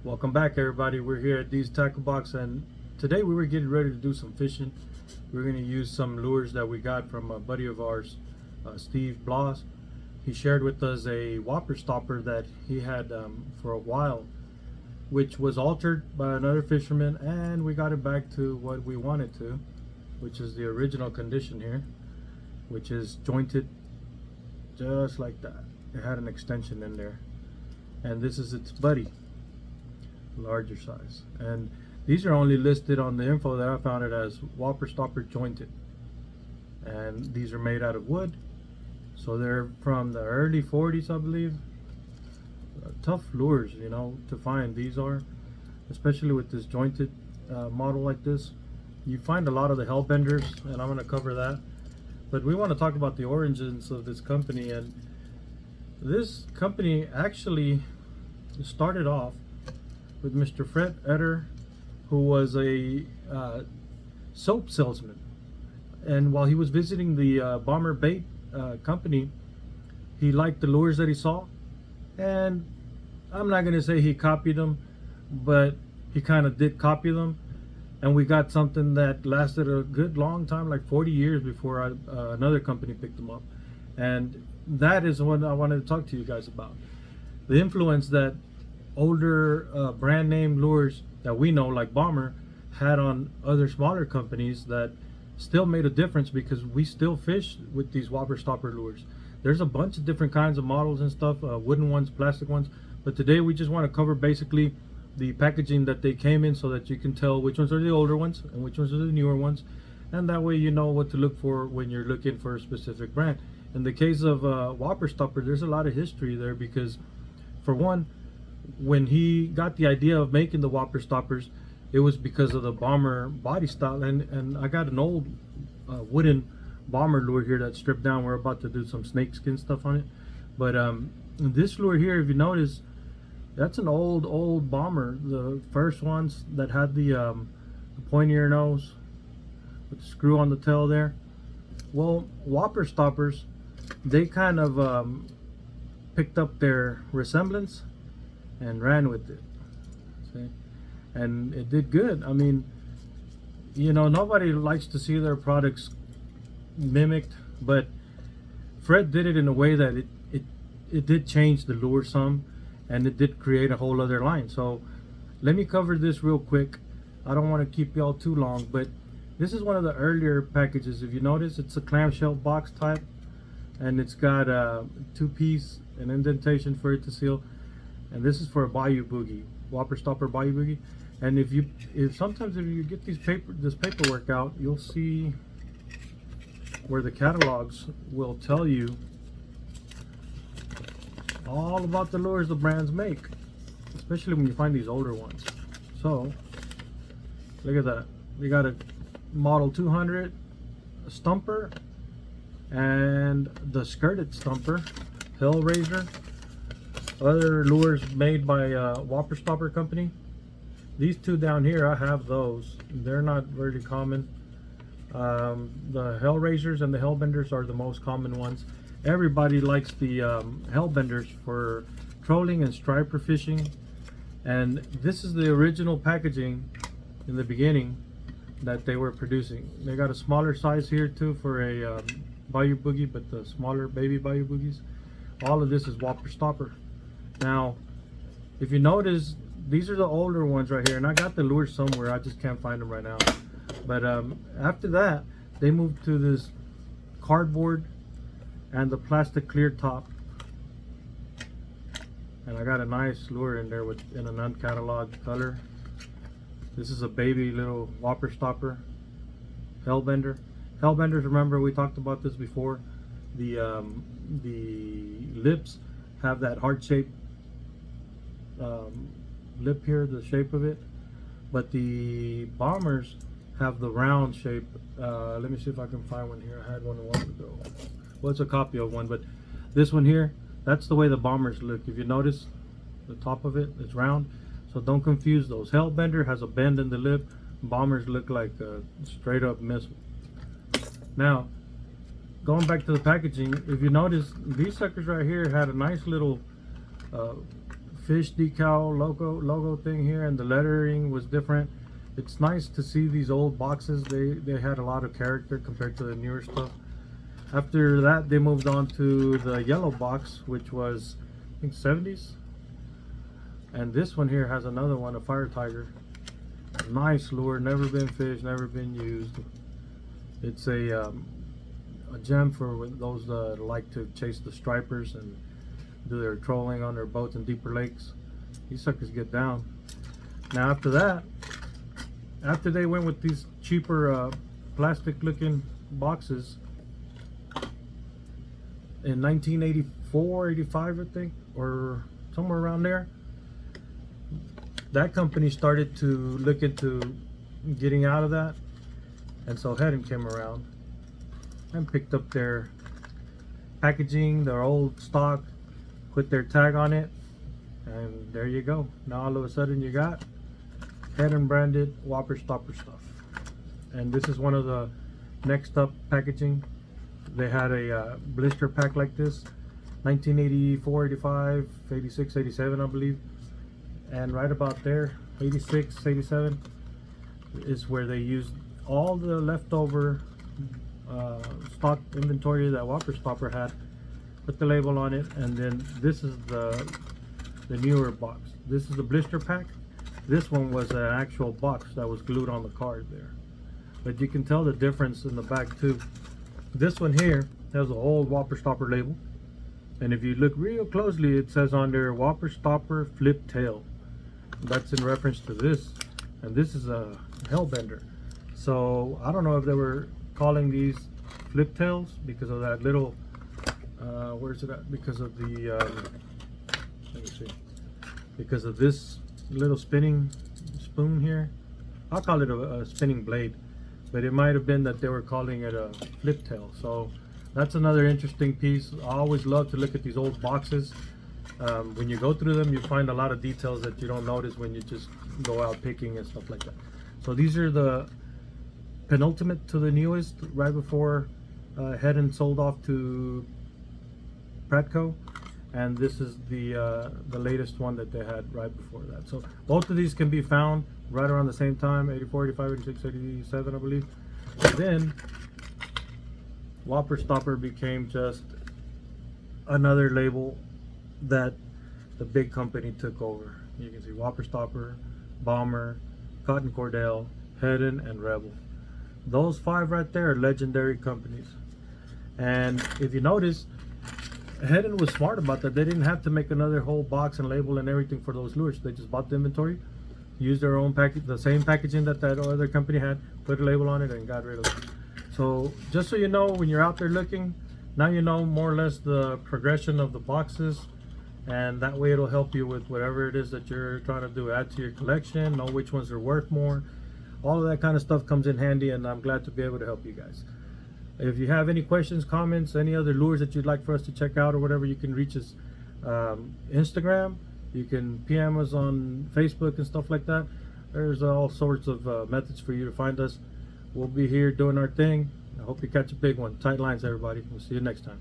Welcome back, everybody. We're here at D's Tackle Box, and today we were getting ready to do some fishing. We're going to use some lures that we got from a buddy of ours, Steve Bloss. He shared with us a Whopper Stopper that he had for a while, which was altered by another fisherman, and we got it back to what we wanted to, which is the original condition here, which is jointed just like that. It had an extension in there, and this is its buddy, larger size. And these are only listed on the info that I found it as Whopper Stopper jointed, and these are made out of wood, so they're from the early 40s, I believe. Tough lures, you know, to find. These are, especially with this jointed model like this. You find a lot of the hellbenders, and I'm going to cover that, but we want to talk about the origins of this company. And this company actually started off with Mr. Fred Etter, who was a soap salesman, and while he was visiting the Bomber Bait company, he liked the lures that he saw, and I'm not going to say he copied them, but he kind of did copy them, and we got something that lasted a good long time, like 40 years before another company picked them up. And that is what I wanted to talk to you guys about, the influence that older brand name lures that we know, like Bomber, had on other smaller companies that still made a difference, because we still fish with these Whopper Stopper lures. There's a bunch of different kinds of models and stuff, wooden ones, plastic ones, but today we just want to cover basically the packaging that they came in, so that you can tell which ones are the older ones and which ones are the newer ones, and that way you know what to look for when you're looking for a specific brand. In the case of Whopper Stopper, there's a lot of history there, because for one, when he got the idea of making the Whopper Stoppers, it was because of the Bomber body style. And I got an old wooden Bomber lure here that's stripped down. We're about to do some snakeskin stuff on it, but this lure here, if you notice, that's an old Bomber, the first ones that had the pointier nose with the screw on the tail there. Well, Whopper Stoppers, they kind of picked up their resemblance and ran with it. See? And it did good. I mean, you know, nobody likes to see their products mimicked, but Fred did it in a way that it did change the lure some, and it did create a whole other line. So let me cover this real quick. I don't want to keep y'all too long, but this is one of the earlier packages. If you notice, it's a clamshell box type, and it's got a two-piece, an indentation for it to seal. And this is for a Bayou Boogie, Whopper Stopper Bayou Boogie. And sometimes if you get this paperwork out, you'll see where the catalogs will tell you all about the lures the brands make, especially when you find these older ones. So look at that. We got a model 200 stumper and the skirted stumper, Hellraiser. Other lures made by Whopper Stopper company. These two down here, I have those. They're not very common. The Hellraisers and the Hellbenders are the most common ones. Everybody likes the Hellbenders for trolling and striper fishing. And this is the original packaging in the beginning that they were producing. They got a smaller size here too for a Bayou Boogie, but the smaller baby Bayou Boogies. All of this is Whopper Stopper. Now, if you notice, these are the older ones right here, and I got the lures somewhere, I just can't find them right now. But after that, they moved to this cardboard and the plastic clear top. And I got a nice lure in there in an uncatalogued color. This is a baby little Whopper Stopper Hellbender. Hellbenders, remember we talked about this before. The lips have that heart-shaped lip here, the shape of it, but the Bombers have the round shape. Let me see if I can find one here. I had one a while ago. Well, it's a copy of one, but this one here, that's the way the Bombers look. If you notice, the top of it is round, so don't confuse those. Hellbender has a bend in the lip. Bombers look like a straight up missile. Now, going back to the packaging, if you notice, these suckers right here had a nice little fish decal logo thing here, and the lettering was different. It's nice to see these old boxes. They had a lot of character compared to the newer stuff. After that, they moved on to the yellow box, which was, I think, 70s. And this one here has another one, a Fire Tiger. Nice lure, never been fished, never been used. It's a gem for those that like to chase the stripers and do their trolling on their boats in deeper lakes. These suckers get down. Now after that, after they went with these cheaper plastic looking boxes in 1984, 85 I think, or somewhere around there, that company started to look into getting out of that, and so Heddon came around and picked up their packaging, their old stock, put their tag on it, and there you go. Now all of a sudden you got Heddon branded Whopper Stopper stuff. And this is one of the next up packaging. They had a blister pack like this, 1984, 85, 86, 87 I believe. And right about there, 86, 87, is where they used all the leftover stock inventory that Whopper Stopper had, put the label on it, and then this is the newer box. This is the blister pack. This one was an actual box that was glued on the card there. But you can tell the difference in the back too. This one here has an old Whopper Stopper label, and if you look real closely, it says on there Whopper Stopper Flip Tail. That's in reference to this, and this is a Hellbender. So I don't know if they were calling these flip tails because of that little where's it at? Because of the let me see, because of this little spinning spoon here. I'll call it a spinning blade, but it might have been that they were calling it a flip tail. So that's another interesting piece. I always love to look at these old boxes. When you go through them, you find a lot of details that you don't notice when you just go out picking and stuff like that. So these are the penultimate to the newest, right before Heddon sold off to Pratco, and this is the latest one that they had right before that. So both of these can be found right around the same time, 84, 85, 86, 87 I believe. And then Whopper Stopper became just another label that the big company took over. You can see Whopper Stopper, Bomber, Cotton Cordell, Heddon, and Rebel. Those five right there are legendary companies. And if you notice, Heddon was smart about that. They didn't have to make another whole box and label and everything for those lures. They just bought the inventory, used their own package, the same packaging that other company had, put a label on it, and got rid of it. So just so you know, when you're out there looking, now you know more or less the progression of the boxes, and that way it'll help you with whatever it is that you're trying to do. Add to your collection, know which ones are worth more. All of that kind of stuff comes in handy, and I'm glad to be able to help you guys. If you have any questions, comments, any other lures that you'd like for us to check out or whatever, you can reach us Instagram. You can PM us on Facebook and stuff like that. There's all sorts of methods for you to find us. We'll be here doing our thing. I hope you catch a big one. Tight lines, everybody. We'll see you next time.